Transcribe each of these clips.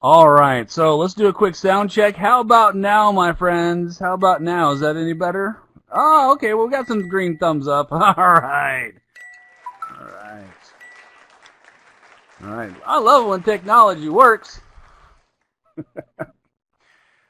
All right, so let's do a quick sound check. How about now, my friends? How about now? Is that any better? Oh, okay, well, we got some green thumbs up. All right. All right. All right. I love when technology works.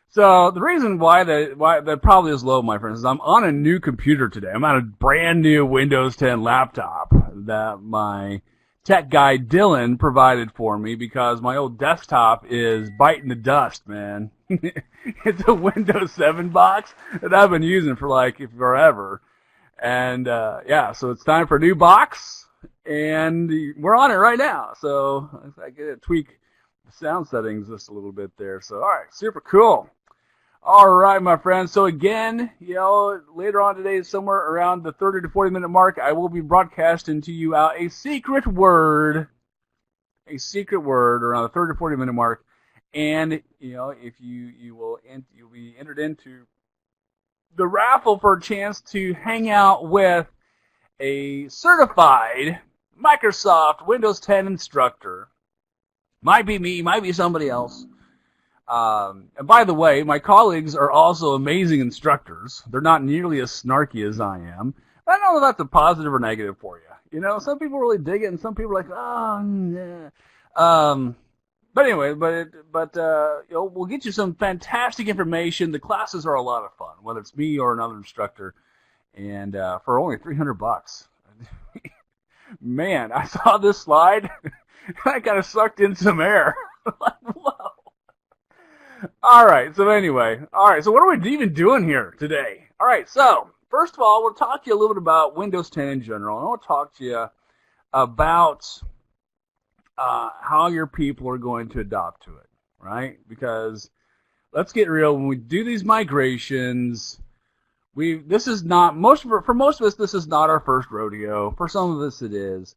So the reason why that probably is low, my friends, is I'm on a new computer today. I'm on a brand new Windows 10 laptop that my tech guy Dylan provided for me because my old desktop is biting the dust, man. It's a Windows 7 box that I've been using for like forever. And yeah, so it's time for a new box, and we're on it right now. So I get to tweak the sound settings just a little bit there. So all right, super cool. All right, my friends. So again, later on today, somewhere around the 30 to 40 minute mark, I will be broadcasting to you out a secret word around the 30 to 40 minute mark. And if you'll be entered into the raffle for a chance to hang out with a certified Microsoft Windows 10 instructor. Might be me, might be somebody else. And by the way, my colleagues are also amazing instructors. They're not nearly as snarky as I am. I don't know if that's a positive or negative for you. Some people really dig it, and some people are like, oh, yeah. But anyway, we'll get you some fantastic information. The classes are a lot of fun, whether it's me or another instructor, and for only $300. Man, I saw this slide, and I kind of sucked in some air. Like, whoa. All right, so what are we even doing here today? All right, so first of all, we'll talk to you a little bit about Windows 10 in general, and I'll talk to you about how your people are going to adopt to it, right? Because let's get real, when we do these migrations, for most of us, this is not our first rodeo. For some of us, it is.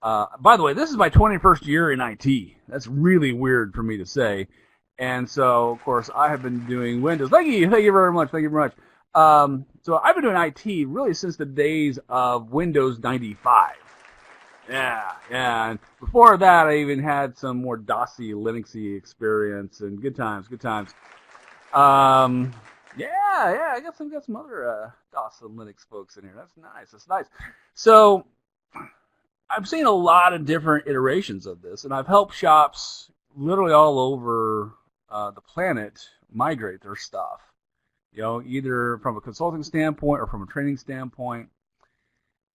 By the way, this is my 21st year in IT. That's really weird for me to say. And so, of course, I have been doing Windows. Thank you very much. So I've been doing IT really since the days of Windows 95. Yeah. And before that, I even had some more DOSy, Linuxy experience, and good times. I got some other DOS and Linux folks in here. That's nice. So I've seen a lot of different iterations of this, and I've helped shops literally all over the planet migrate their stuff, either from a consulting standpoint or from a training standpoint.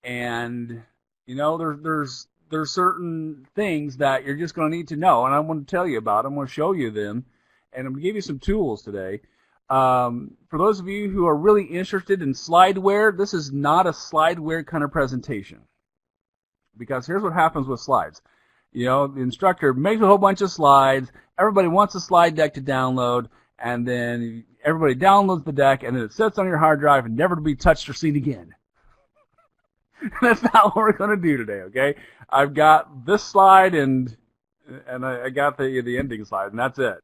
And there's certain things that you're just going to need to know, and I want to tell you about. I'm going to show you them, and I'm going to give you some tools today. For those of you who are really interested in slideware, this is not a slideware kind of presentation, because here's what happens with slides. The instructor makes a whole bunch of slides. Everybody wants a slide deck to download, and then everybody downloads the deck, and then it sits on your hard drive and never to be touched or seen again. That's not what we're going to do today, okay? I've got this slide, and I got the ending slide, and that's it.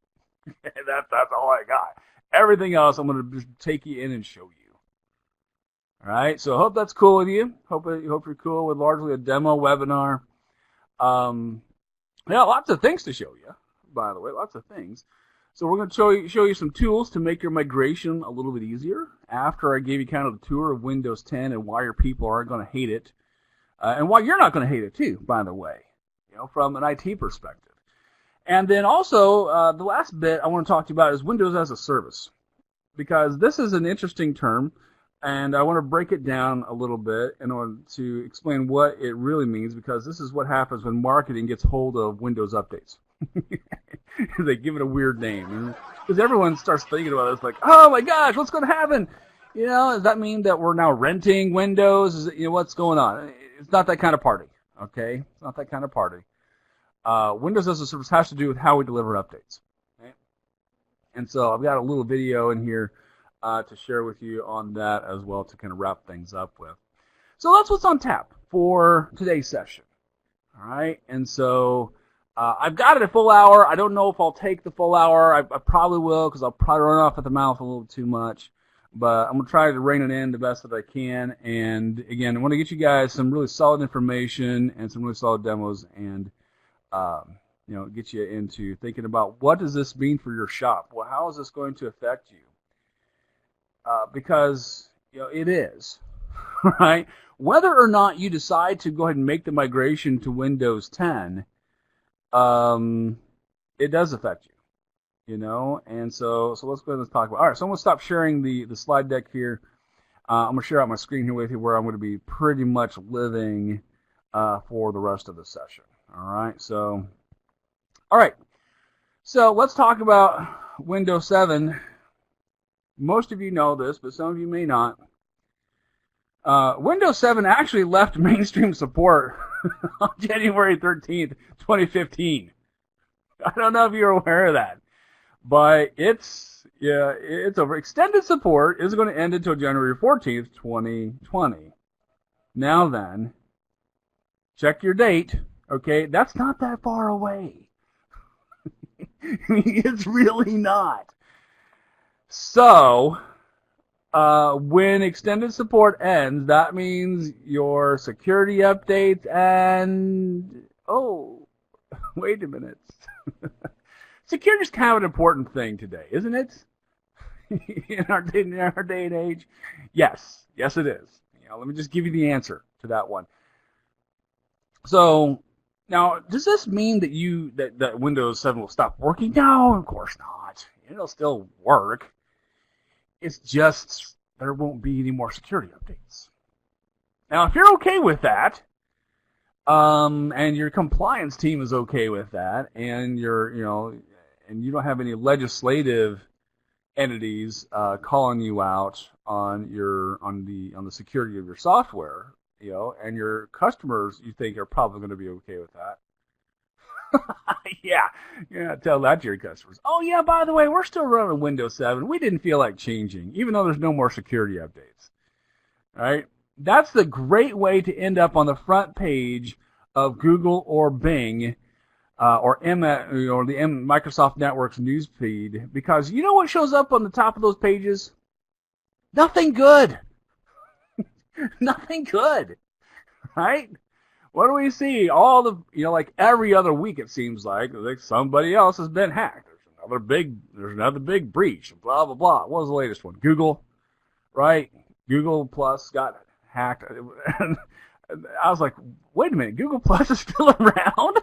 That's all I got. Everything else, I'm going to just take you in and show you. All right, so I hope that's cool with you. Hope you're cool with largely a demo webinar. Lots of things to show you, by the way, lots of things. So we're going to show you some tools to make your migration a little bit easier after I gave you kind of the tour of Windows 10 and why your people aren't going to hate it, and why you're not going to hate it too, by the way, from an IT perspective. And then also, the last bit I want to talk to you about is Windows as a Service, because this is an interesting term. And I want to break it down a little bit in order to explain what it really means, because this is what happens when marketing gets hold of Windows updates. They give it a weird name. Because everyone starts thinking about it. It's like, oh my gosh, what's going to happen? Does that mean that we're now renting Windows? What's going on? It's not that kind of party, okay? It's not that kind of party. Windows as a Service has to do with how we deliver updates. Okay? And so I've got a little video in here to share with you on that as well, to kind of wrap things up with. So that's what's on tap for today's session. All right, and so I've got it a full hour. I don't know if I'll take the full hour. I probably will, because I'll probably run off at the mouth a little too much. But I'm going to try to rein it in the best that I can. And again, I want to get you guys some really solid information and some really solid demos. And get you into thinking about what does this mean for your shop? Well, how is this going to affect you? Because it is, right? Whether or not you decide to go ahead and make the migration to Windows 10, it does affect you, And so let's go ahead and talk about. All right, so I'm going to stop sharing the slide deck here. I'm going to share out my screen here with you where I'm going to be pretty much living for the rest of the session. All right, so let's talk about Windows 7. Most of you know this, but some of you may not. Windows 7 actually left mainstream support on January 13th, 2015. I don't know if you're aware of that, but it's over. Extended support is going to end until January 14th, 2020. Now then, check your date. Okay, that's not that far away. It's really not. So, when extended support ends, that means your security updates and, wait a minute. Security is kind of an important thing today, isn't it? in our day and age? Yes, it is. Let me just give you the answer to that one. So, now, does this mean that Windows 7 will stop working? No, of course not. It'll still work. It's just there won't be any more security updates. Now, if you're okay with that, and your compliance team is okay with that, and and you don't have any legislative entities calling you out on the security of your software, and your customers you think are probably going to be okay with that. Yeah, tell that to your customers. Oh yeah, by the way, we're still running Windows 7. We didn't feel like changing, even though there's no more security updates. All right, that's the great way to end up on the front page of Google or Bing or the Microsoft Network's news feed, because you know what shows up on the top of those pages? Nothing good. Nothing good, right? What do we see? All the, like every other week it seems like somebody else has been hacked. There's another big breach, blah, blah, blah. What was the latest one? Google, right? Google Plus got hacked. And I was like, wait a minute, Google Plus is still around?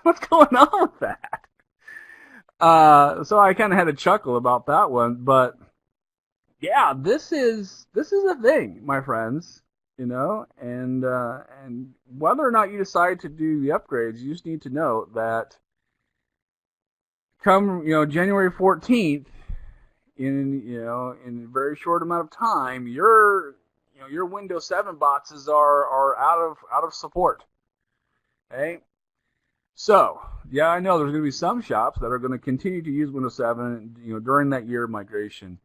What's going on with that? So I kind of had a chuckle about that one, but yeah, this is a thing, my friends. And whether or not you decide to do the upgrades, you just need to know that come January 14th, in a very short amount of time, your Windows 7 boxes are out of support. Okay, so yeah, I know there's going to be some shops that are going to continue to use Windows 7, during that year of migration,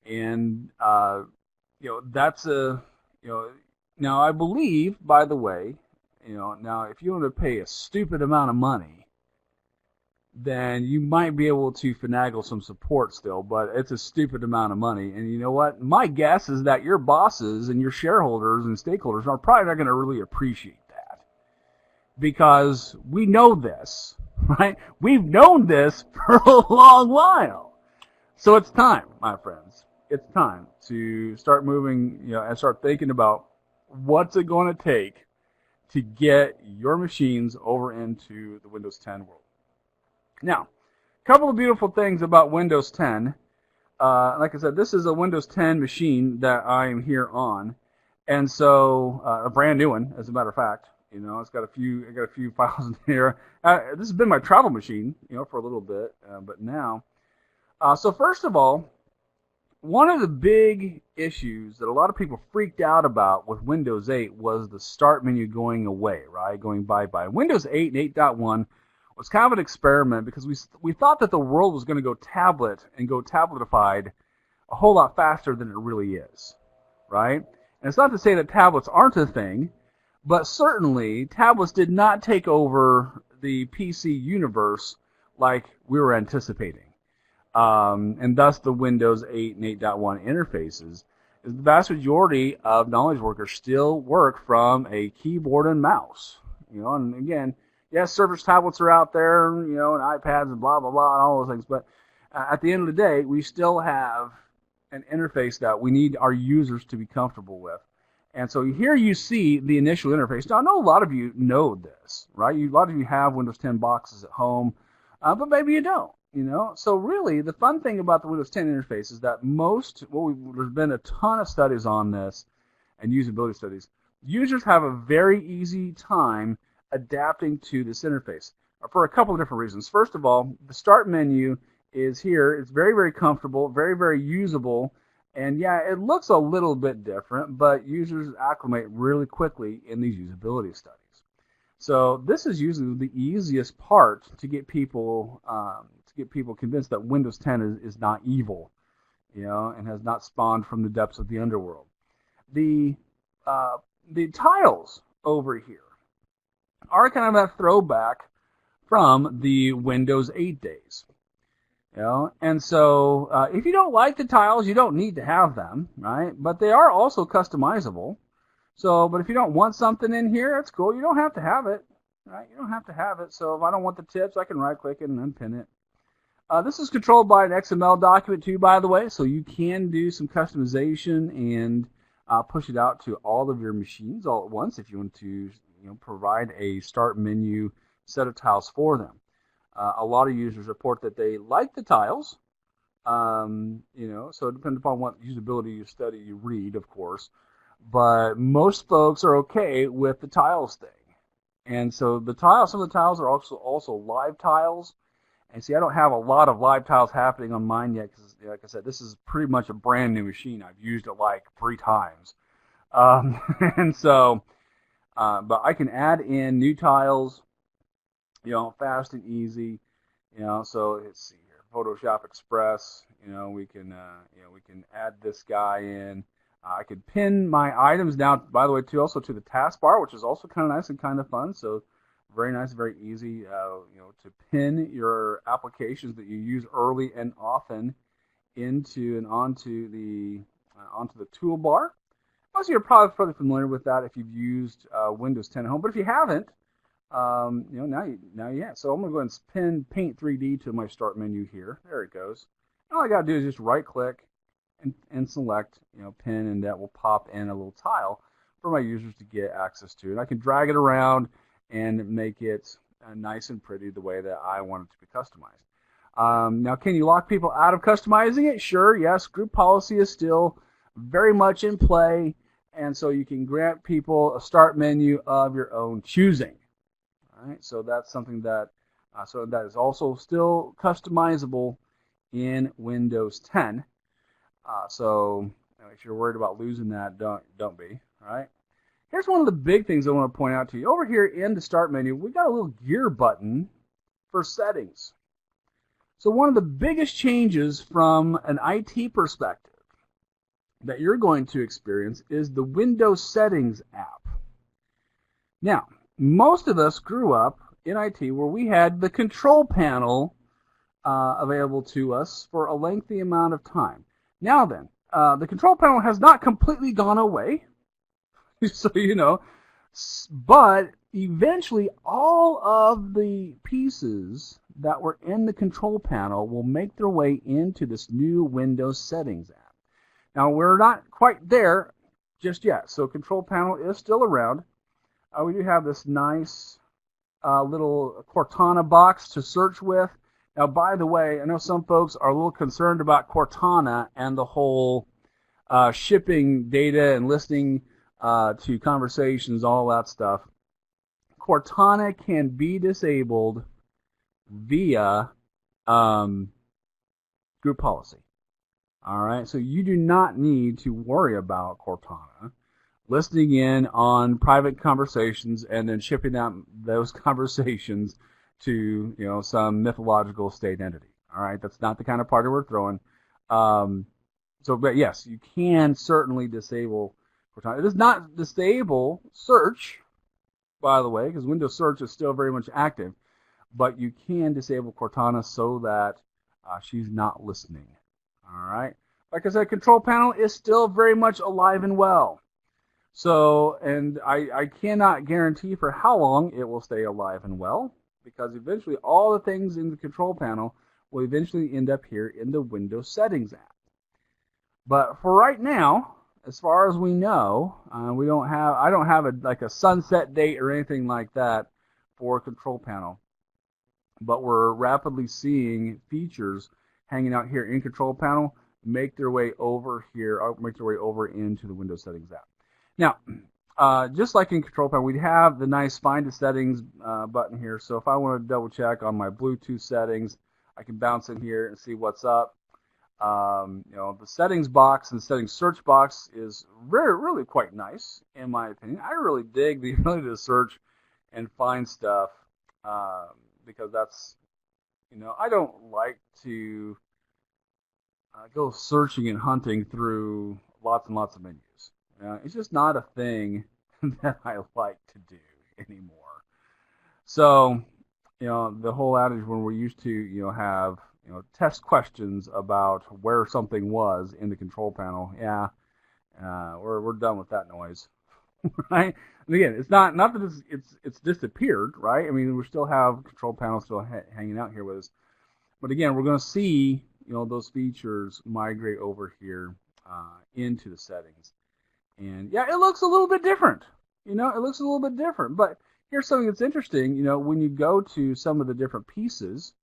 and that's a Now, I believe, by the way, now if you want to pay a stupid amount of money, then you might be able to finagle some support still, but it's a stupid amount of money. And you know what? My guess is that your bosses and your shareholders and stakeholders are probably not going to really appreciate that, because we know this, right? We've known this for a long while. So it's time, my friends. It's time to start moving, and start thinking about what's it going to take to get your machines over into the Windows 10 world. Now, a couple of beautiful things about Windows 10. Like I said, this is a Windows 10 machine that I am here on, and so a brand new one, as a matter of fact. It's got I got a few files in here. This has been my travel machine, for a little bit, but now. So first of all, one of the big issues that a lot of people freaked out about with Windows 8 was the start menu going away, right? Going bye-bye. Windows 8 and 8.1 was kind of an experiment because we thought that the world was going to go tablet and go tabletified a whole lot faster than it really is, right? And it's not to say that tablets aren't a thing, but certainly tablets did not take over the PC universe like we were anticipating. And thus the Windows 8 and 8.1 interfaces. The vast majority of knowledge workers still work from a keyboard and mouse. And again, Yes, Surface tablets are out there, and iPads and blah, blah, blah, and all those things. But at the end of the day, we still have an interface that we need our users to be comfortable with. And so here you see the initial interface. Now, I know a lot of you know this, right? A lot of you have Windows 10 boxes at home, but maybe you don't. So really, the fun thing about the Windows 10 interface is that there's been a ton of studies on this and usability studies. Users have a very easy time adapting to this interface for a couple of different reasons. First of all, the start menu is here. It's very, very comfortable, very, very usable, and yeah, it looks a little bit different, but users acclimate really quickly in these usability studies. So this is usually the easiest part to get people convinced that Windows 10 is not evil, and has not spawned from the depths of the underworld. The tiles over here are kind of that throwback from the Windows 8 days. And so if you don't like the tiles, you don't need to have them, right? But they are also customizable. But if you don't want something in here, that's cool. You don't have to have it, right? You don't have to have it. So if I don't want the tips, I can right-click it and unpin it. This is controlled by an XML document too, by the way, so you can do some customization and push it out to all of your machines all at once if you want to provide a start menu set of tiles for them. A lot of users report that they like the tiles, so it depends upon what usability study you read, of course, but most folks are okay with the tiles thing. And so some of the tiles are also live tiles. And see, I don't have a lot of live tiles happening on mine yet because, like I said, this is pretty much a brand new machine. I've used it like 3 times. And so, but I can add in new tiles, fast and easy. So let's see here, Photoshop Express. We can add this guy in. I could pin my items down, by the way, also to the taskbar, which is also kind of nice and kind of fun. So very nice, very easy, to pin your applications that you use early and often into and onto the toolbar. Most of you are probably familiar with that if you've used Windows 10 at home, but if you haven't, now you have. So I'm going to go ahead and pin Paint 3D to my start menu here. There it goes. And all I got to do is just right-click and select, pin, and that will pop in a little tile for my users to get access to. And I can drag it around and make it nice and pretty the way that I want it to be customized. Now, can you lock people out of customizing it? Sure, yes. Group policy is still very much in play, and so you can grant people a start menu of your own choosing. All right, so that's something that that is also still customizable in Windows 10. So if you're worried about losing that, don't be. All right. Here's one of the big things I want to point out to you. Over here in the Start menu, we got a little gear button for settings. So one of the biggest changes from an IT perspective that you're going to experience is the Windows Settings app. Now, most of us grew up in IT where we had the control panel available to us for a lengthy amount of time. Now then, the control panel has not completely gone away. So but eventually all of the pieces that were in the control panel will make their way into this new Windows Settings app. Now, we're not quite there just yet, so control panel is still around. We do have this nice little Cortana box to search with. Now, by the way, I know some folks are a little concerned about Cortana and the whole shipping data and listening to conversations, all that stuff. Cortana can be disabled via group policy. All right, so you do not need to worry about Cortana listening in on private conversations and then shipping out those conversations to some mythological state entity. All right, that's not the kind of party we're throwing. But yes, you can certainly disable Cortana. It does not disable search, by the way, because Windows Search is still very much active, but you can disable Cortana so that she's not listening. All right. Like I said, control panel is still very much alive and well. So, and I cannot guarantee for how long it will stay alive and well, because eventually all the things in the control panel will eventually end up here in the Windows Settings app. But for right now, as far as we know, I don't have like a sunset date or anything like that for control panel. But we're rapidly seeing features hanging out here in control panel make their way over here, make their way over into the Windows Settings app. Now, just like in control panel, we have the nice Find the Settings button here. So if I want to double check on my Bluetooth settings, I can bounce in here and see what's up. The settings box and the settings search box is really quite nice, in my opinion. I really dig the ability to search and find stuff, because that's, I don't like to go searching and hunting through lots and lots of menus. It's just not a thing that I like to do anymore. So, the whole adage when we're used to, have test questions about where something was in the control panel. Yeah, we're done with that noise, right? And again, it's not that it's disappeared, right? I mean, we still have control panel still hanging out here with us, but again, we're going to see those features migrate over here into the settings, and yeah, it looks a little bit different. It looks a little bit different, but here's something that's interesting. When you go to some of the different pieces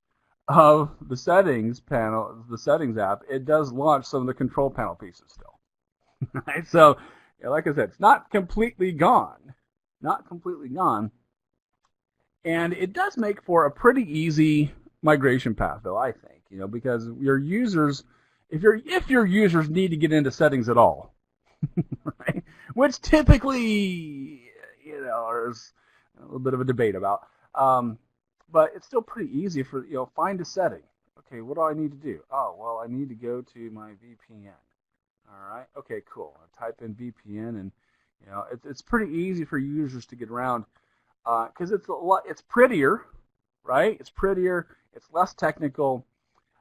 of the settings panel, the settings app, it does launch some of the control panel pieces still. Right? So, like I said, it's not completely gone. Not completely gone. And it does make for a pretty easy migration path, though, I think, because your users, if your users need to get into settings at all, right? Which typically, there's a little bit of a debate about. But it's still pretty easy for, find a setting. Okay, what do I need to do? Oh, well, I need to go to my VPN. All right, okay, cool. I type in VPN, and, it's pretty easy for users to get around because it's prettier, right? It's prettier, it's less technical,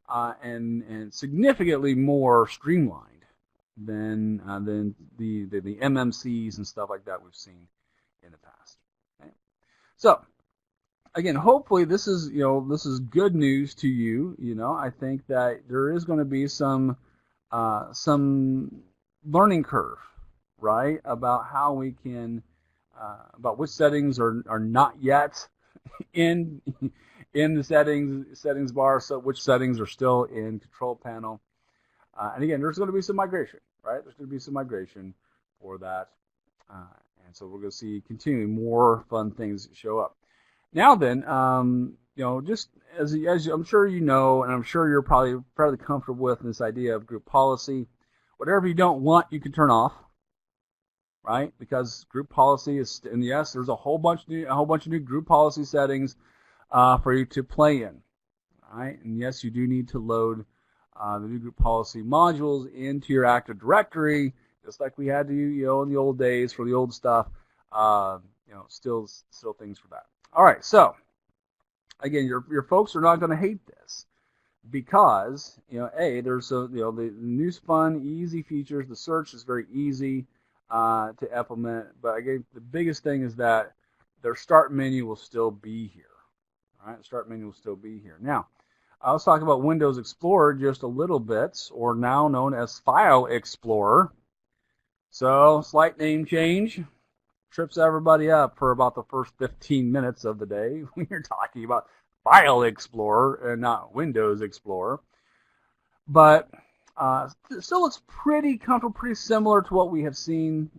and significantly more streamlined than the MMCs and stuff like that we've seen in the past. Okay? So, again, hopefully this is good news to you. I think that there is going to be some learning curve, right, about how we can about which settings are not yet in the settings bar, so which settings are still in control panel. And again, there's going to be some migration, right? There's going to be some migration for that, and so we're going to see continuing more fun things show up. Now then, just as I'm sure and I'm sure you're probably fairly comfortable with this idea of group policy. Whatever you don't want, you can turn off, right? Because group policy is, and yes, there's a whole bunch of new group policy settings for you to play in, right? And yes, you do need to load the new group policy modules into your Active Directory, just like we had to, in the old days for the old stuff. Still things for that. All right, so again, your folks are not going to hate this because there's the new fun, easy features. The search is very easy to implement, but again, the biggest thing is that their start menu will still be here. All right, the start menu will still be here. Now, I was talking about Windows Explorer just a little bit, or now known as File Explorer. So, slight name change. Trips everybody up for about the first 15 minutes of the day when you're talking about File Explorer and not Windows Explorer. But it still looks pretty comfortable, pretty similar to what we have seen.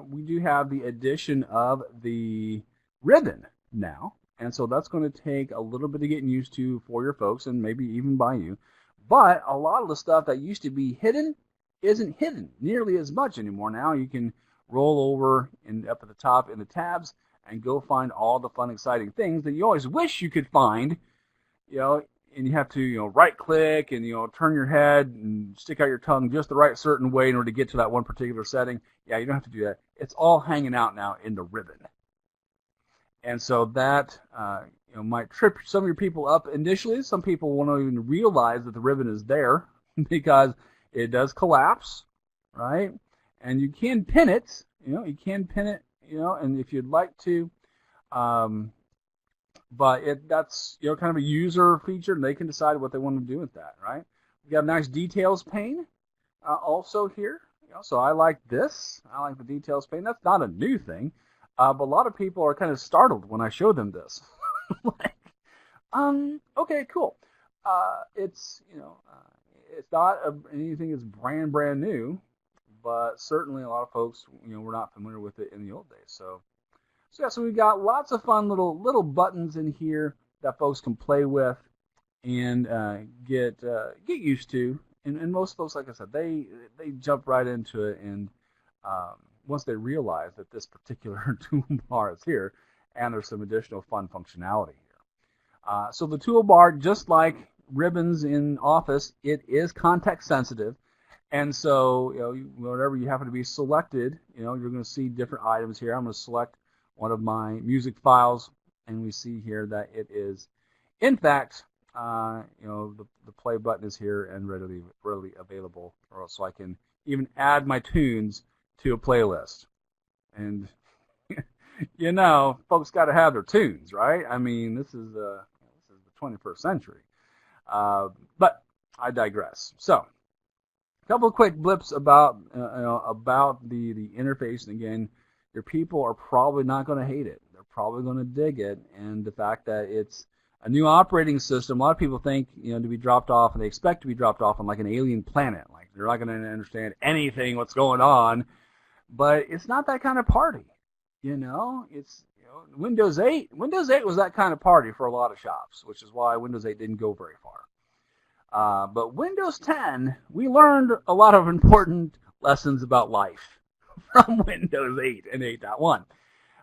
We do have the addition of the ribbon now, and so that's going to take a little bit of getting used to for your folks and maybe even by you. But a lot of the stuff that used to be hidden isn't hidden nearly as much anymore. Now you can roll over up at the top in the tabs and go find all the fun, exciting things that you always wish you could find, and you have to, right-click and, turn your head and stick out your tongue just the right certain way in order to get to that one particular setting. Yeah, you don't have to do that. It's all hanging out now in the ribbon. And so that, might trip some of your people up initially. Some people won't even realize that the ribbon is there because it does collapse, right? And you can pin it, you can pin it, and if you'd like to. But that's kind of a user feature, and they can decide what they want to do with that, right? We got a nice details pane also here. So I like this. I like the details pane. That's not a new thing, but a lot of people are kind of startled when I show them this. Like, okay, cool. It's it's not anything that's brand new, but certainly a lot of folks were not familiar with it in the old days. So yeah, so we've got lots of fun little buttons in here that folks can play with and get used to. And most folks, like I said, they jump right into it, and once they realize that this particular toolbar is here, and there's some additional fun functionality here. So the toolbar, just like ribbons in Office, it is context sensitive, and so whatever you happen to be selected, you're going to see different items here. I'm going to select one of my music files, and we see here that it is, in fact, the play button is here and readily available, so I can even add my tunes to a playlist. And folks got to have their tunes, right? I mean, this is the 21st century. But I digress. So, a couple of quick blips about the interface. And again, your people are probably not going to hate it. They're probably going to dig it, and the fact that it's a new operating system. A lot of people think to be dropped off, and they expect to be dropped off on like an alien planet. Like they're not going to understand anything what's going on. But it's not that kind of party. It's Windows 8. Windows 8 was that kind of party for a lot of shops, which is why Windows 8 didn't go very far. But Windows 10, we learned a lot of important lessons about life from Windows 8 and 8.1.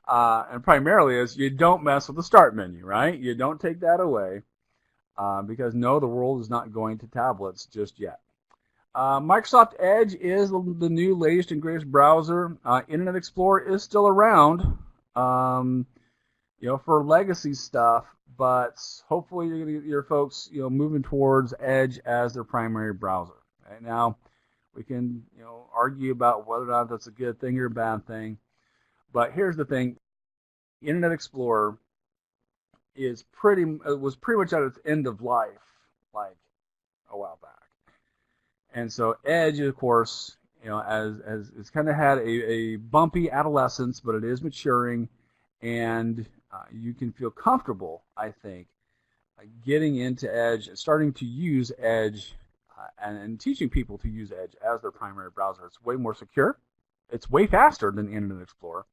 And primarily is you don't mess with the start menu, right? You don't take that away because no, the world is not going to tablets just yet. Microsoft Edge is the new latest and greatest browser. Internet Explorer is still around, for legacy stuff, but hopefully you're going to get your folks, moving towards Edge as their primary browser. Right now, we can, argue about whether or not that's a good thing or a bad thing. But here's the thing: Internet Explorer was pretty much at its end of life, like a while back. And so Edge, of course, as it's kind of had a bumpy adolescence, but it is maturing, and you can feel comfortable, I think, getting into Edge and starting to use Edge and teaching people to use Edge as their primary browser. It's way more secure. It's way faster than Internet Explorer.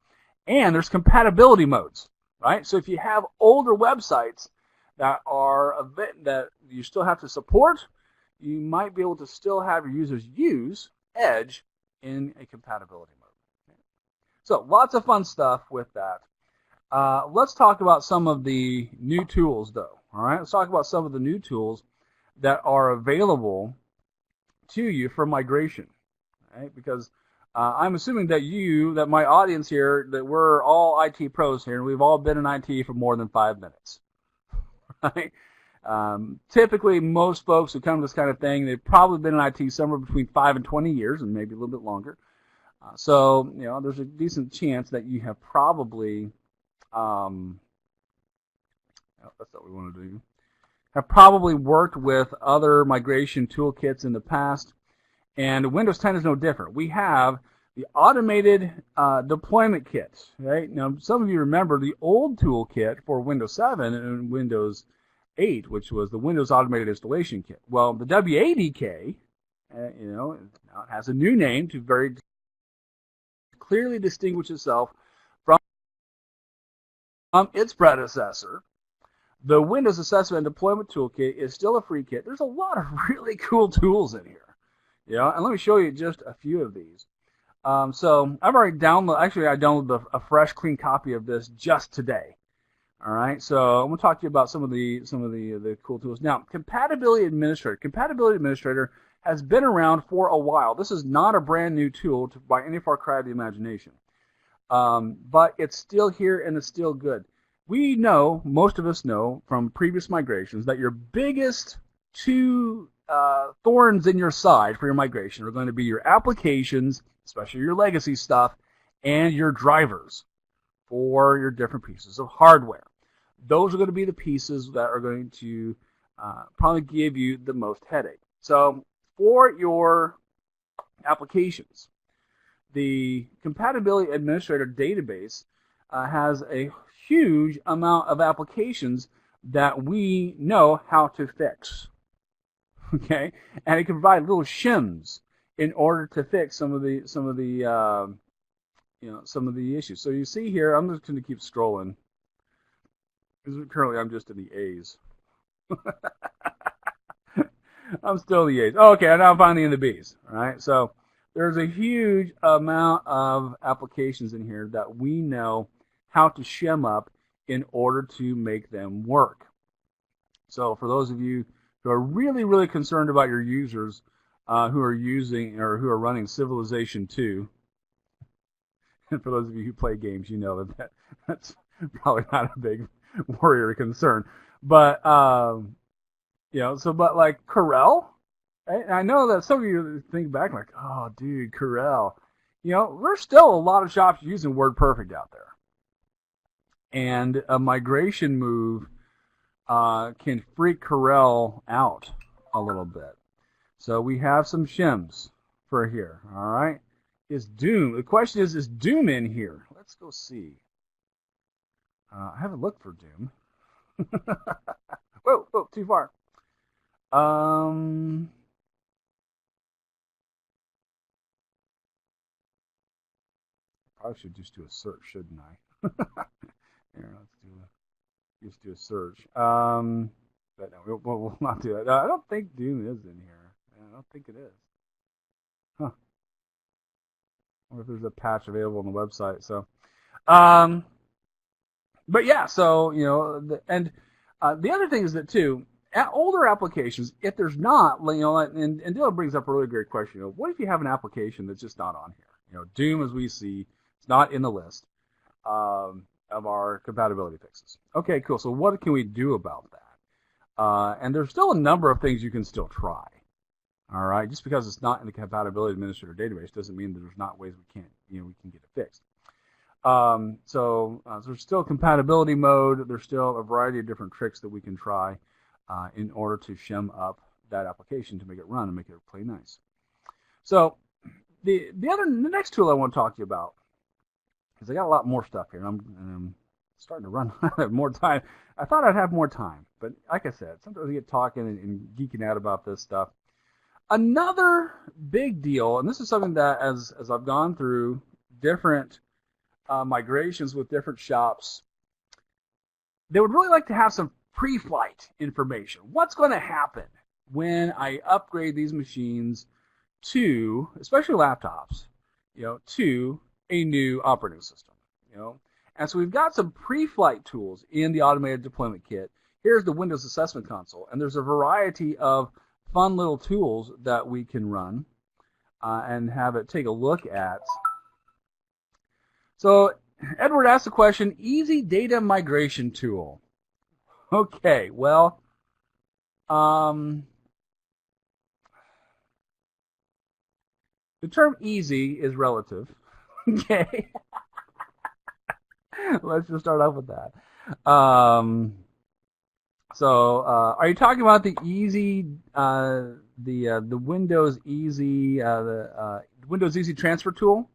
And there's compatibility modes, right? So if you have older websites that you still have to support, you might be able to still have your users use Edge in a compatibility mode. Okay. So lots of fun stuff with that. Let's talk about some of the new tools, though. All right, let's talk about some of the new tools that are available to you for migration, right? Because I'm assuming that my audience here, that we're all IT pros here, and we've all been in IT for more than 5 minutes, right? Typically, most folks who come to this kind of thing, they've probably been in IT somewhere between 5 and 20 years, and maybe a little bit longer. So, there's a decent chance that you have probably, that's what we want to do, have probably worked with other migration toolkits in the past. And Windows 10 is no different. We have the automated deployment kit, right? Now, some of you remember the old toolkit for Windows 7 and Windows 8, which was the Windows Automated Installation Kit. Well, the WADK, now it has a new name to very clearly distinguish itself from its predecessor. The Windows Assessment and Deployment Toolkit is still a free kit. There's a lot of really cool tools in here. And let me show you just a few of these. So I've already downloaded. Actually, I downloaded a fresh, clean copy of this just today. All right. So I'm going to talk to you about some of the cool tools. Now, Compatibility Administrator. Compatibility Administrator has been around for a while. This is not a brand new tool by any far cry of the imagination, but it's still here and it's still good. We know, most of us know from previous migrations, that your biggest two thorns in your side for your migration are going to be your applications, especially your legacy stuff, and your drivers for your different pieces of hardware. Those are going to be the pieces that are going to probably give you the most headache. So for your applications, the Compatibility Administrator database has a huge amount of applications that we know how to fix. Okay, and it can provide little shims in order to fix some of the issues. So you see here, I'm just going to keep scrolling because currently I'm just in the A's. I'm still in the A's. Oh, okay, I'm now finally in the B's. All right, so there's a huge amount of applications in here that we know how to shim up in order to make them work. So for those of you who are really, really concerned about your users who are using or who are running Civilization 2, and for those of you who play games, you know that's probably not a big worry or concern. But but like Corel, right? I know that some of you think back like, oh, dude, Corel. There's still a lot of shops using WordPerfect out there, and a migration move can freak Corel out a little bit. So we have some shims for here. All right. Is Doom? The question is Doom in here? Let's go see. I haven't looked for Doom. Whoa, too far. Probably should just do a search, shouldn't I? Here, let's do a search. But no, we'll not do that. I don't think Doom is in here. I don't think it is. Huh. I wonder if there's a patch available on the website. So, but yeah. So the other thing is that too, older applications, if there's not, and Dylan brings up a really great question. What if you have an application that's just not on here? Doom, as we see, it's not in the list of our compatibility fixes. Okay, cool. So what can we do about that? And there's still a number of things you can still try. All right, just because it's not in the Compatibility Administrator database doesn't mean that there's not ways we can get it fixed. So there's still compatibility mode. There's still a variety of different tricks that we can try in order to shim up that application to make it run and make it play nice. So the next tool I want to talk to you about, because I got a lot more stuff here, and I'm starting to run out of more time. I thought I'd have more time, but like I said, sometimes I get talking and geeking out about this stuff. Another big deal, and this is something that as I've gone through different migrations with different shops, they would really like to have some pre-flight information. What's going to happen when I upgrade these machines to, especially laptops, to a new operating system, And so we've got some pre-flight tools in the automated deployment kit. Here's the Windows Assessment Console, and there's a variety of fun little tools that we can run and have it take a look at. So Edward asked the question, easy data migration tool. Okay, well, the term easy is relative. Okay. Let's just start off with that. So, are you talking about the easy, the Windows Easy, the Windows Easy Transfer tool?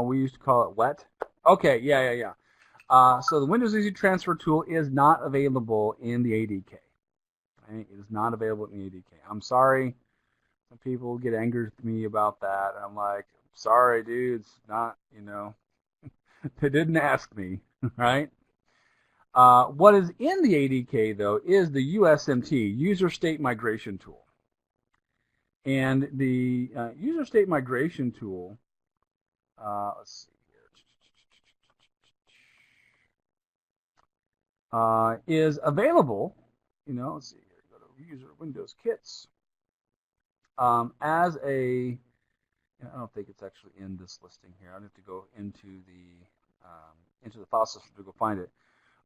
We used to call it WET. Okay, yeah. So the Windows Easy Transfer tool is not available in the ADK. Right? It is not available in the ADK. I'm sorry. Some people get angry with me about that. I'm like, sorry, dude. It's not, they didn't ask me, right? What is in the ADK, though, is the USMT, User State Migration Tool. And the User State Migration Tool, let's see here, is available, let's see here, go to User Windows Kits, as a, I don't think it's actually in this listing here. I have to go into the file system to go find it.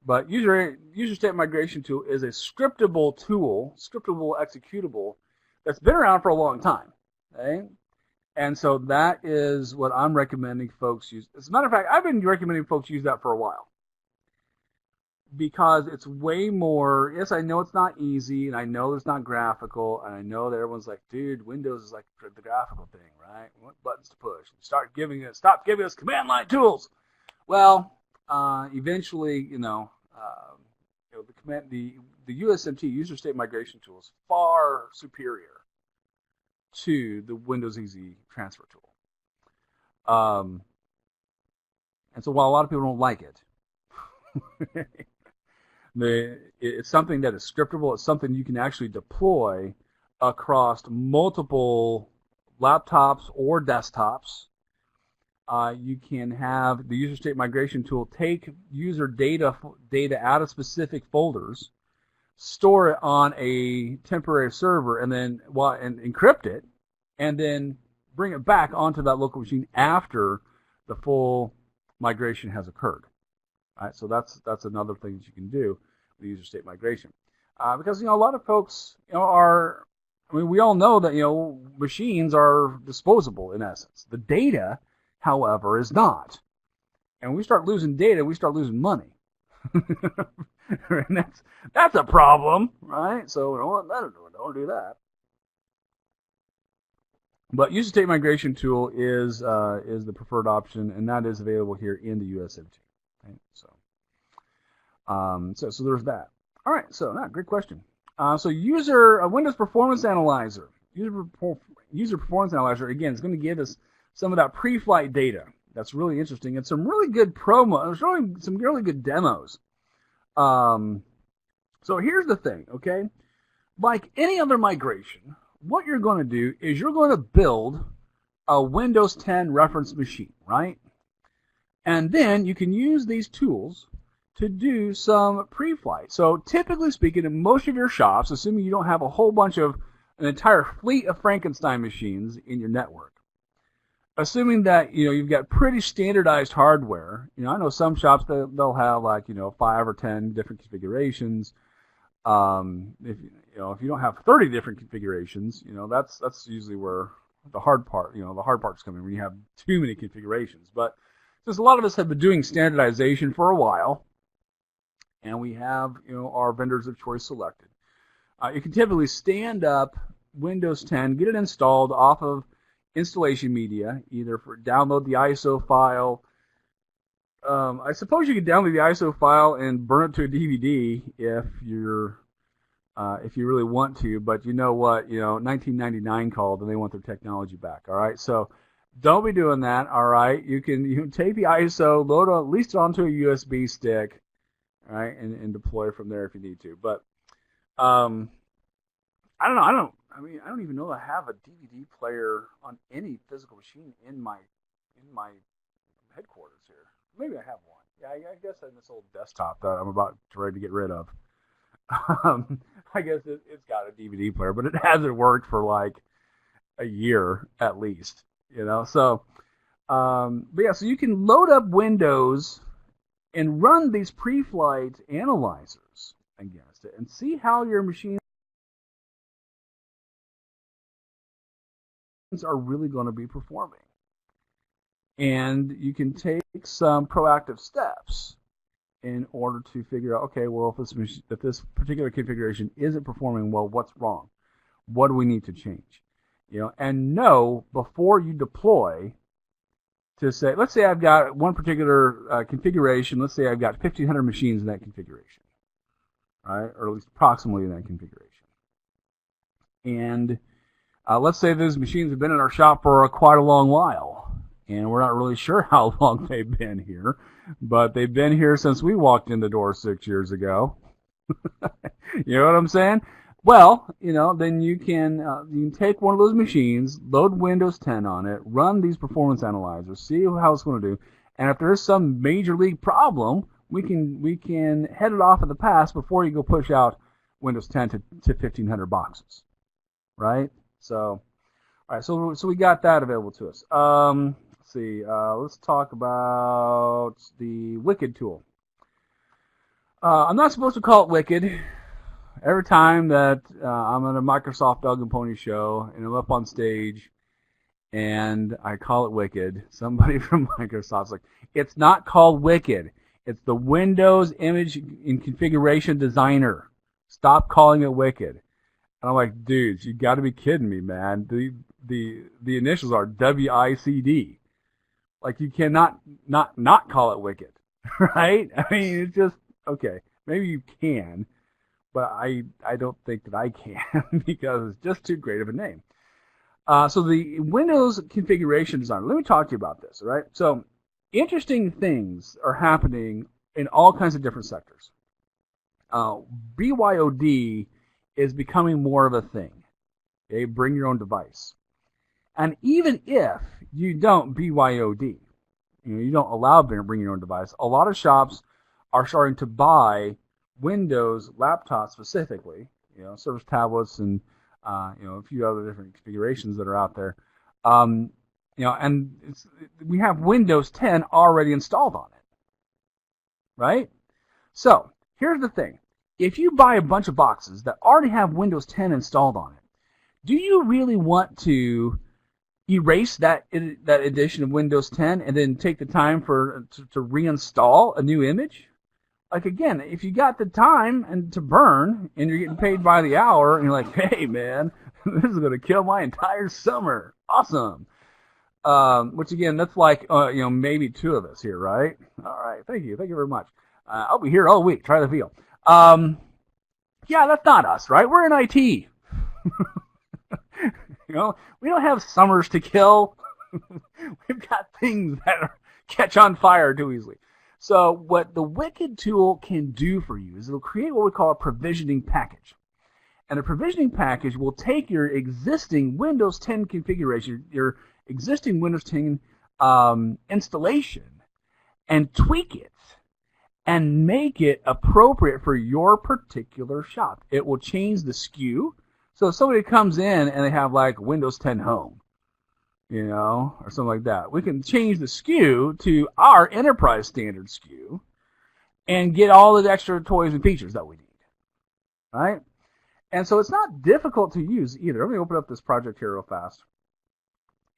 But User State Migration Tool is a scriptable tool, scriptable executable, that's been around for a long time. Okay? And so that is what I'm recommending folks use. As a matter of fact, I've been recommending folks use that for a while because it's way more. Yes, I know it's not easy, and I know it's not graphical, and I know that everyone's like, dude, Windows is like the graphical thing, right? What buttons to push? Stop giving us command line tools. Well, eventually, the USMT, user state migration tool, is far superior to the Windows Easy transfer tool. And so while a lot of people don't like it, it's something that is scriptable. It's something you can actually deploy across multiple laptops or desktops. You can have the user state migration tool take user data out of specific folders, store it on a temporary server, and then and encrypt it, and then bring it back onto that local machine after the full migration has occurred. All right, so that's another thing that you can do with user state migration, because a lot of folks we all know that machines are disposable in essence. The data, however, is not, and when we start losing data, we start losing money. And that's a problem, right? So don't do that. But user state migration tool is the preferred option, and that is available here in the USMT. Okay? So there's that. All right, so great question. So Windows Performance Analyzer, user performance analyzer again is going to give us some of that pre-flight data. That's really interesting, and some really good some really good demos. So here's the thing, okay? Like any other migration, what you're going to do is you're going to build a Windows 10 reference machine, right? And then you can use these tools to do some pre-flight. So typically speaking, in most of your shops, assuming you don't have a whole bunch of an entire fleet of Frankenstein machines in your network, assuming that you've got pretty standardized hardware. I know some shops they'll have 5 or 10 different configurations. If you don't have 30 different configurations, that's usually where the hard part's coming, when you have too many configurations. But since a lot of us have been doing standardization for a while, and we have our vendors of choice selected, you can typically stand up Windows 10, get it installed off of installation media, either for download the ISO file. I suppose you could download the ISO file and burn it to a DVD if you really want to, but you know what, 1999 called and they want their technology back. All right, so don't be doing that. All right, you can take the ISO, load at least onto a USB stick, all right, and deploy from there if you need to. But I don't know. I don't even know I have a DVD player on any physical machine in my headquarters here. Maybe I have one. Yeah, I guess on this old desktop that I'm about ready to get rid of. I guess it's got a DVD player, but it hasn't worked for like a year at least. So but yeah, so you can load up Windows and run these pre-flight analyzers against it and see how your machine are really going to be performing. And you can take some proactive steps in order to figure out, okay, well, if this particular configuration isn't performing well, what's wrong? What do we need to change? And know before you deploy to say, let's say I've got one particular configuration. Let's say I've got 1,500 machines in that configuration, right? Or at least approximately in that configuration. And let's say those machines have been in our shop for quite a long while, and we're not really sure how long they've been here, but they've been here since we walked in the door 6 years ago. You know what I'm saying? Well, then you can take one of those machines, load Windows 10 on it, run these performance analyzers, see how it's going to do, and if there's some major league problem, we can head it off at the pass before you go push out Windows 10 to 1,500 boxes, right? So, all right, so we got that available to us. Let's see. Let's talk about the Wicked tool. I'm not supposed to call it Wicked. Every time that I'm at a Microsoft Dog and Pony show and I'm up on stage and I call it Wicked. Somebody from Microsoft's like, it's not called Wicked. It's the Windows Image and Configuration Designer. Stop calling it Wicked. And I'm like, dudes, you got to be kidding me, man. The initials are WICD. Like, you cannot not call it Wicked, right? I mean, it's just okay. Maybe you can, but I don't think that I can because it's just too great of a name. So the Windows Configuration Designer. Let me talk to you about this, all right? So interesting things are happening in all kinds of different sectors. BYOD is becoming more of a thing. Okay, bring your own device. And even if you don't BYOD, you don't allow bring your own device, a lot of shops are starting to buy Windows laptops specifically, Surface tablets and a few other different configurations that are out there. And we have Windows 10 already installed on it, right? So here's the thing. If you buy a bunch of boxes that already have Windows 10 installed on it, do you really want to erase that edition of Windows 10 and then take the time to reinstall a new image? Like, again, if you got the time and to burn and you're getting paid by the hour and you're like, hey, man, this is going to kill my entire summer. Awesome. Which, again, that's like, maybe two of us here, right? All right. Thank you. Thank you very much. I'll be here all week. Try the feel. Yeah, that's not us, right? We're in IT. We don't have summers to kill. We've got things that catch on fire too easily. So what the Wicked tool can do for you is it'll create what we call a provisioning package. And a provisioning package will take your existing Windows 10 configuration, your existing Windows 10 installation, and tweak it and make it appropriate for your particular shop. It will change the SKU. So if somebody comes in and they have like Windows 10 Home, or something like that, we can change the SKU to our enterprise standard SKU and get all the extra toys and features that we need, right? And so it's not difficult to use either. Let me open up this project here real fast.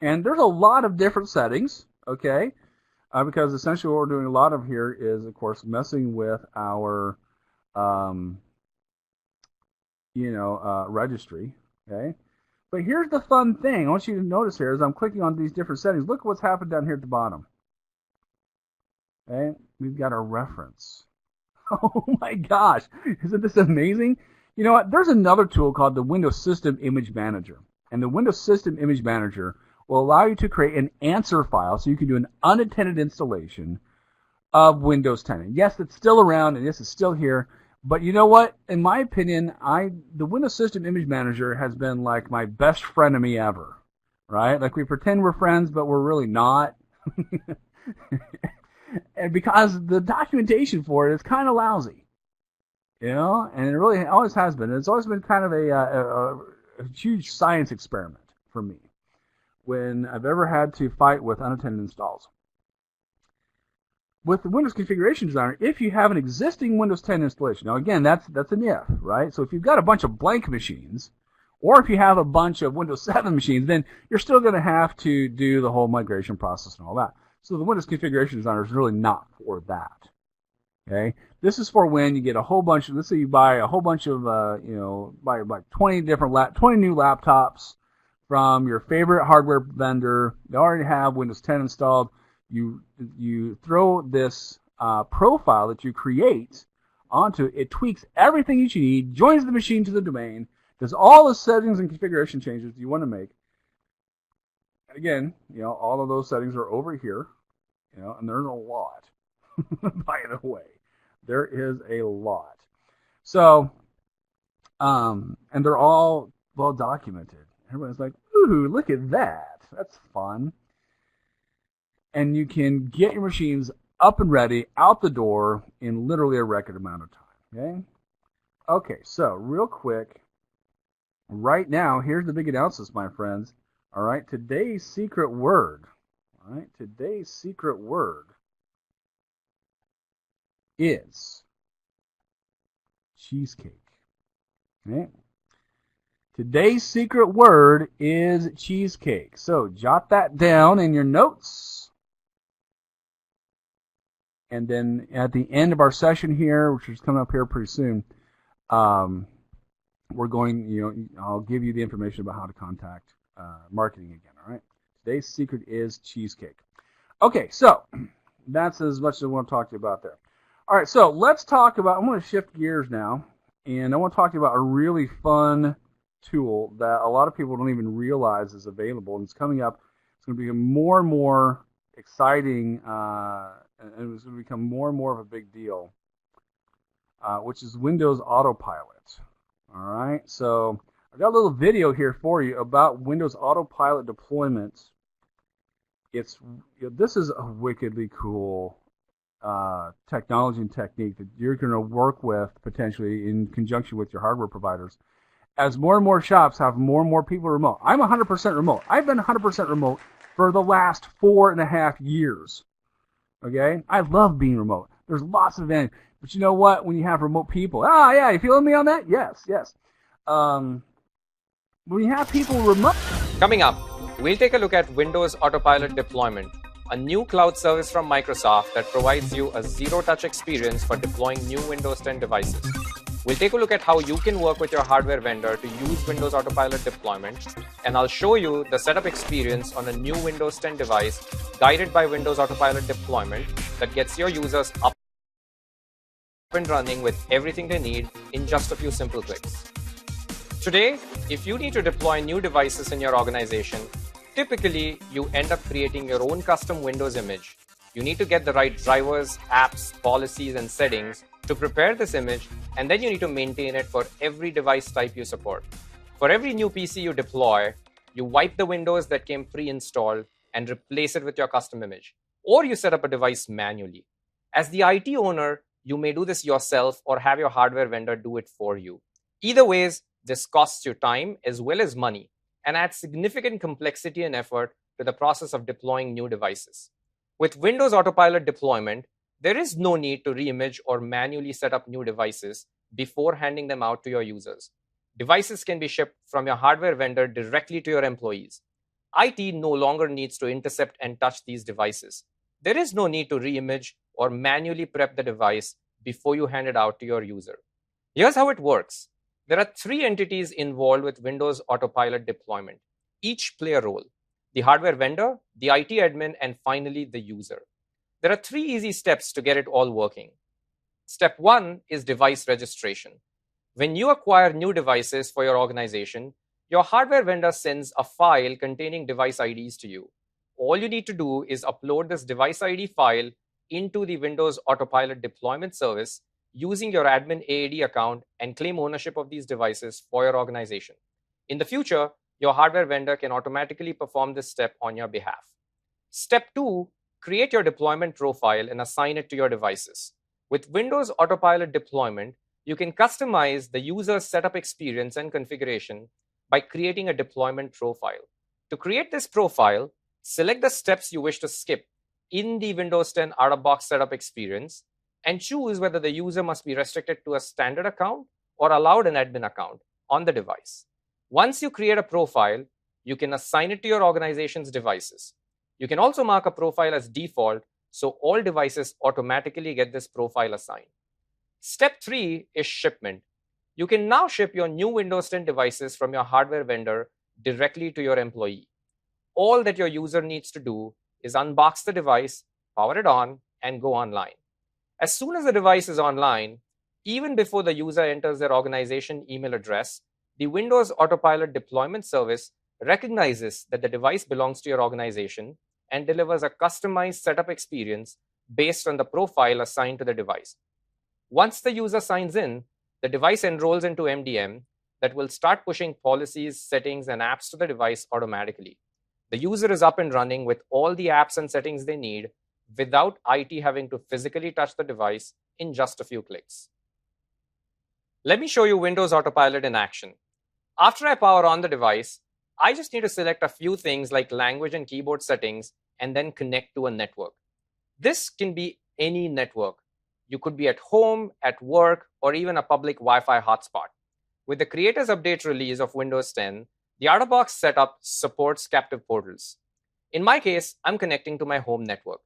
And there's a lot of different settings, okay? Because essentially what we're doing a lot of here is, of course, messing with our, registry, okay? But here's the fun thing. I want you to notice here as I'm clicking on these different settings. Look at what's happened down here at the bottom. Okay, we've got our reference. Oh my gosh, isn't this amazing? You know what? There's another tool called the Windows System Image Manager. And the Windows System Image Manager will allow you to create an answer file so you can do an unattended installation of Windows 10. And yes, it's still around, and yes, it's still here. But you know what? In my opinion, the Windows System Image Manager has been like my best frenemy ever, right? Like we pretend we're friends, but we're really not. And because the documentation for it is kind of lousy, and it really always has been. It's always been kind of a huge science experiment for me when I've ever had to fight with unattended installs. With the Windows Configuration Designer, if you have an existing Windows 10 installation, now again, that's an if, right? So if you've got a bunch of blank machines, or if you have a bunch of Windows 7 machines, then you're still going to have to do the whole migration process and all that. So the Windows Configuration Designer is really not for that, okay? This is for when you get a whole bunch of, let's say you buy a whole bunch of, buy like 20 new laptops from your favorite hardware vendor. They already have Windows 10 installed. You throw this profile that you create onto it, tweaks everything that you need, joins the machine to the domain, does all the settings and configuration changes you want to make. And again, all of those settings are over here, and there's a lot. By the way, there is a lot. So, and they're all well documented. Everybody's like, ooh, look at that. That's fun. And you can get your machines up and ready, out the door, in literally a record amount of time, okay? Okay, so real quick, right now, here's the big announcements, my friends. All right, today's secret word, is cheesecake, okay? Today's secret word is cheesecake. So jot that down in your notes. And then at the end of our session here, which is coming up here pretty soon, we're going, I'll give you the information about how to contact marketing again, all right? Today's secret is cheesecake. Okay, so that's as much as I want to talk to you about there. All right, so let's talk about, I'm going to shift gears now, and I want to talk to you about a really fun tool that a lot of people don't even realize is available, and it's coming up. It's going to become more and more exciting, and it's going to become more and more of a big deal, which is Windows Autopilot. All right, so I've got a little video here for you about Windows Autopilot deployment. This is a wickedly cool technology and technique that you're going to work with potentially in conjunction with your hardware providers. As more and more shops have more and more people remote. I'm 100% remote. I've been 100% remote for the last 4.5 years. Okay? I love being remote. There's lots of advantages. But you know what? When you have remote people, yeah, you feeling me on that? Yes. When you have people remote. Coming up, we'll take a look at Windows Autopilot deployment, a new cloud service from Microsoft that provides you a zero-touch experience for deploying new Windows 10 devices. We'll take a look at how you can work with your hardware vendor to use Windows Autopilot deployment, and I'll show you the setup experience on a new Windows 10 device guided by Windows Autopilot deployment that gets your users up and running with everything they need in just a few simple clicks. Today, if you need to deploy new devices in your organization, typically you end up creating your own custom Windows image. You need to get the right drivers, apps, policies, and settings to prepare this image, and then you need to maintain it for every device type you support. For every new PC you deploy, you wipe the Windows that came pre-installed and replace it with your custom image, or you set up a device manually. As the IT owner, you may do this yourself or have your hardware vendor do it for you. Either ways, this costs you time as well as money and adds significant complexity and effort to the process of deploying new devices. With Windows Autopilot deployment, there is no need to reimage or manually set up new devices before handing them out to your users. Devices can be shipped from your hardware vendor directly to your employees. IT no longer needs to intercept and touch these devices. There is no need to reimage or manually prep the device before you hand it out to your user. Here's how it works. There are 3 entities involved with Windows Autopilot deployment. Each play a role: the hardware vendor, the IT admin, and finally the user. There are 3 easy steps to get it all working. Step 1 is device registration. When you acquire new devices for your organization, your hardware vendor sends a file containing device IDs to you. All you need to do is upload this device ID file into the Windows Autopilot deployment service using your admin AAD account and claim ownership of these devices for your organization. In the future, your hardware vendor can automatically perform this step on your behalf. Step 2, create your deployment profile and assign it to your devices. With Windows Autopilot deployment, you can customize the user's setup experience and configuration by creating a deployment profile. To create this profile, select the steps you wish to skip in the Windows 10 out-of-box setup experience and choose whether the user must be restricted to a standard account or allowed an admin account on the device. Once you create a profile, you can assign it to your organization's devices. You can also mark a profile as default, so all devices automatically get this profile assigned. Step 3 is shipment. You can now ship your new Windows 10 devices from your hardware vendor directly to your employee. All that your user needs to do is unbox the device, power it on, and go online. As soon as the device is online, even before the user enters their organization email address, the Windows Autopilot deployment service recognizes that the device belongs to your organization and delivers a customized setup experience based on the profile assigned to the device. Once the user signs in, the device enrolls into MDM that will start pushing policies, settings, and apps to the device automatically. The user is up and running with all the apps and settings they need without IT having to physically touch the device in just a few clicks. Let me show you Windows Autopilot in action. After I power on the device, I just need to select a few things like language and keyboard settings and then connect to a network. This can be any network. You could be at home, at work, or even a public Wi-Fi hotspot. With the Creators Update release of Windows 10, the out-of-box setup supports captive portals. In my case, I'm connecting to my home network.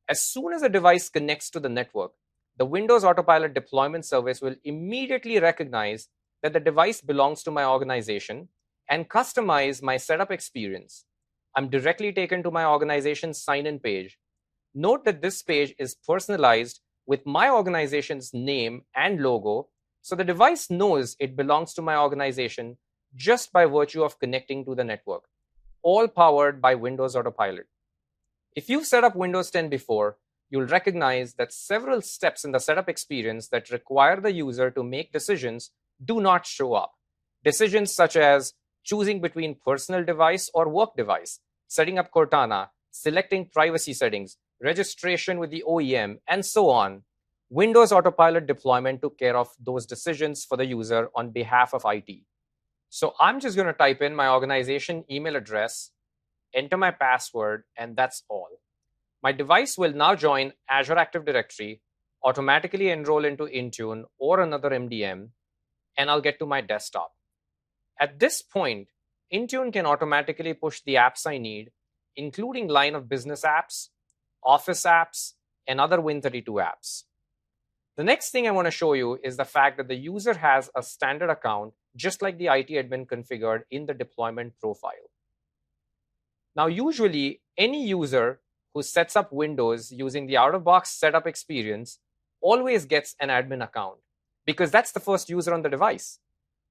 As soon as a device connects to the network, the Windows Autopilot deployment service will immediately recognize that the device belongs to my organization and customize my setup experience. I'm directly taken to my organization's sign-in page. Note that this page is personalized with my organization's name and logo, so the device knows it belongs to my organization just by virtue of connecting to the network, all powered by Windows Autopilot. If you've set up Windows 10 before, you'll recognize that several steps in the setup experience that require the user to make decisions do not show up. Decisions such as choosing between personal device or work device, setting up Cortana, selecting privacy settings, registration with the OEM, and so on. Windows Autopilot deployment took care of those decisions for the user on behalf of IT. So I'm just going to type in my organization email address, enter my password, and that's all. My device will now join Azure Active Directory, automatically enroll into Intune or another MDM, and I'll get to my desktop. At this point, Intune can automatically push the apps I need, including line of business apps, Office apps, and other Win32 apps. The next thing I want to show you is the fact that the user has a standard account, just like the IT admin configured in the deployment profile. Now, usually, any user who sets up Windows using the out-of-box setup experience always gets an admin account, because that's the first user on the device.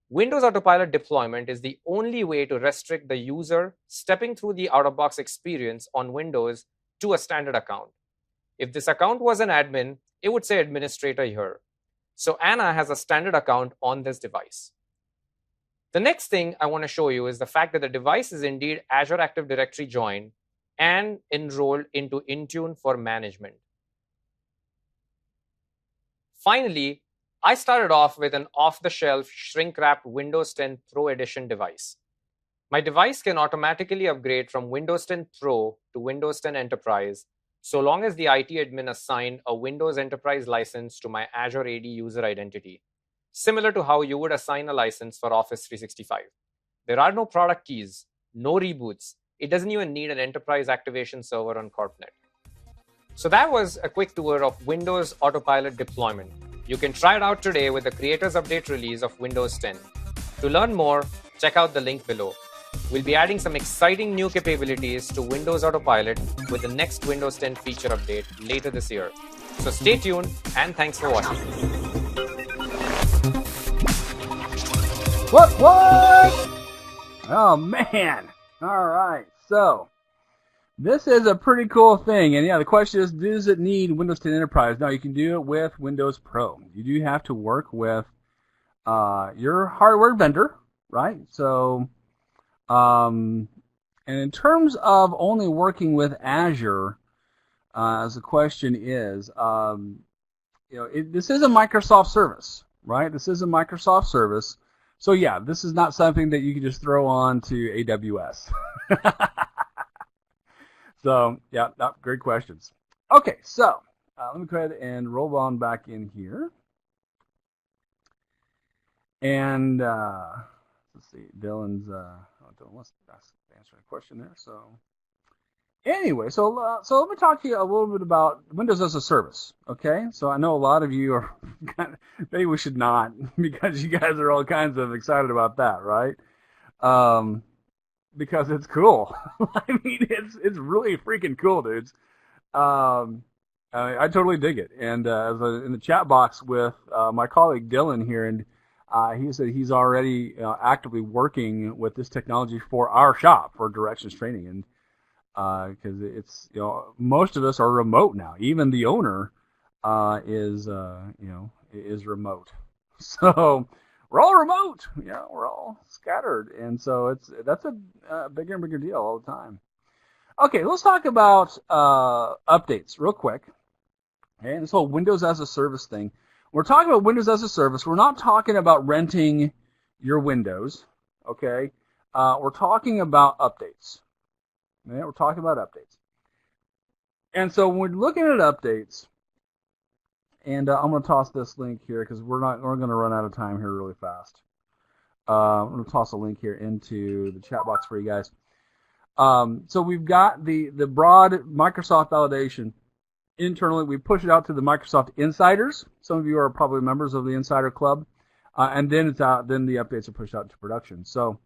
Windows Autopilot deployment is the only way to restrict the user stepping through the out-of-box experience on Windows to a standard account. If this account was an admin, it would say administrator here. So Anna has a standard account on this device. The next thing I want to show you is the fact that the device is indeed Azure Active Directory joined and enrolled into Intune for management. Finally, I started off with an off-the-shelf shrink-wrapped Windows 10 Pro Edition device. My device can automatically upgrade from Windows 10 Pro to Windows 10 Enterprise, so long as the IT admin assigned a Windows Enterprise license to my Azure AD user identity, similar to how you would assign a license for Office 365. There are no product keys, no reboots. It doesn't even need an enterprise activation server on CorpNet. So that was a quick tour of Windows Autopilot deployment. You can try it out today with the Creators Update release of Windows 10. To learn more, check out the link below. We'll be adding some exciting new capabilities to Windows Autopilot with the next Windows 10 feature update later this year. So stay tuned, and thanks for watching. What? Oh, man. All right. So, this is a pretty cool thing. And yeah, the question is, does it need Windows 10 Enterprise? No, you can do it with Windows Pro. You do have to work with your hardware vendor, right? So, and in terms of only working with Azure, as the question is, this is a Microsoft service, right? This is a Microsoft service. So yeah, this is not something that you can just throw on to AWS. So yeah, great questions. Okay, so let me go ahead and roll on back in here. And let's see, Dylan's Dylan wants to answer a question there. So anyway, so let me talk to you a little bit about Windows as a service. Okay, so I know a lot of you are maybe we should not, because you guys are all kinds of excited about that, right? Because it's cool. I mean, it's really freaking cool, dudes. I totally dig it. And in the chat box with my colleague Dylan here, and he said he's already actively working with this technology for our shop for directions training, and because it's most of us are remote now. Even the owner is remote. So we're all remote. Yeah, we're all scattered, and so that's a bigger and bigger deal all the time. Okay, let's talk about updates real quick. Okay, and this whole Windows as a service thing. We're talking about Windows as a service. We're not talking about renting your Windows. Okay, we're talking about updates. Okay, we're talking about updates. And so when we're looking at updates, and I'm going to toss this link here because we're going to run out of time here really fast. I'm going to toss a link here into the chat box for you guys. So we've got the broad Microsoft validation internally. We push it out to the Microsoft insiders. Some of you are probably members of the Insider Club, and then it's out. Then the updates are pushed out to production. So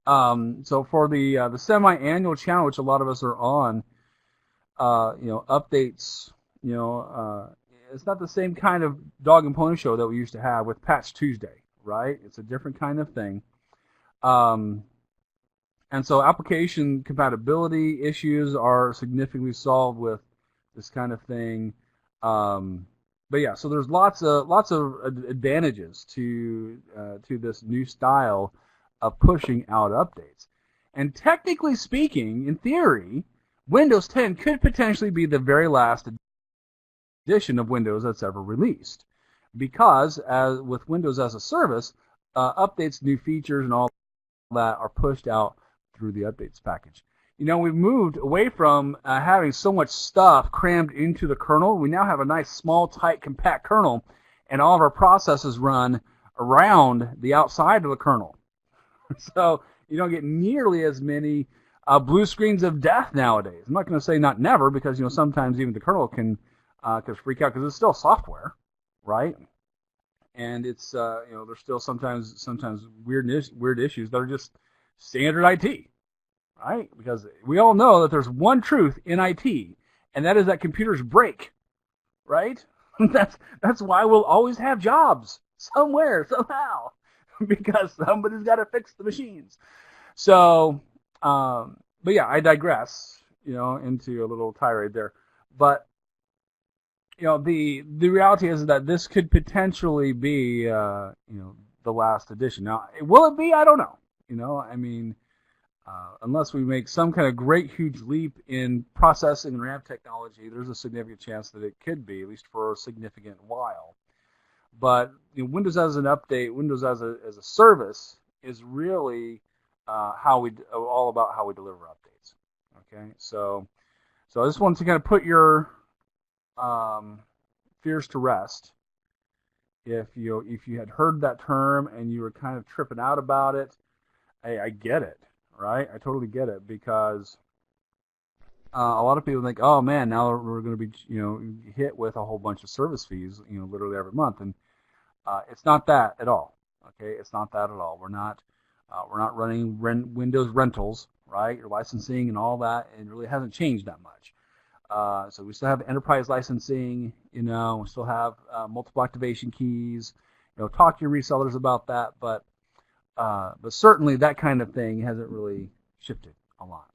for the semi-annual channel, which a lot of us are on, updates, it's not the same kind of dog and pony show that we used to have with Patch Tuesday, right? It's a different kind of thing. And so application compatibility issues are significantly solved with this kind of thing. But yeah, so there's lots of advantages to this new style of pushing out updates. And technically speaking, in theory, Windows 10 could potentially be the very last edition of Windows that's ever released, because with Windows as a service, updates, new features, and all that are pushed out through the updates package. We've moved away from having so much stuff crammed into the kernel. We now have a nice, small, tight, compact kernel, and all of our processes run around the outside of the kernel. So you don't get nearly as many blue screens of death nowadays. I'm not going to say not never, because sometimes even the kernel can freak out because it's still software, right? And it's there's still sometimes weird issues that are just standard IT, right? Because we all know that there's one truth in IT, and that is that computers break, right? That's why we'll always have jobs somewhere, somehow, because somebody's got to fix the machines. So, but yeah, I digress, into a little tirade there. But the reality is that this could potentially be, the last edition. Now, will it be? I don't know. Unless we make some kind of great, huge leap in processing and RAM technology, there's a significant chance that it could be, at least for a significant while. But Windows as an update, Windows as a service, is really all about how we deliver updates. Okay, so I just wanted to kind of put your fears to rest. If you had heard that term and you were kind of tripping out about it, hey, I get it, right? I totally get it, because a lot of people think, oh man, now we're going to be hit with a whole bunch of service fees, literally every month, and it's not that at all. Okay, it's not that at all. We're not running Windows rentals, right? Your licensing and all that, it really hasn't changed that much. So we still have enterprise licensing, we still have multiple activation keys. Talk to your resellers about that, but certainly that kind of thing hasn't really shifted a lot.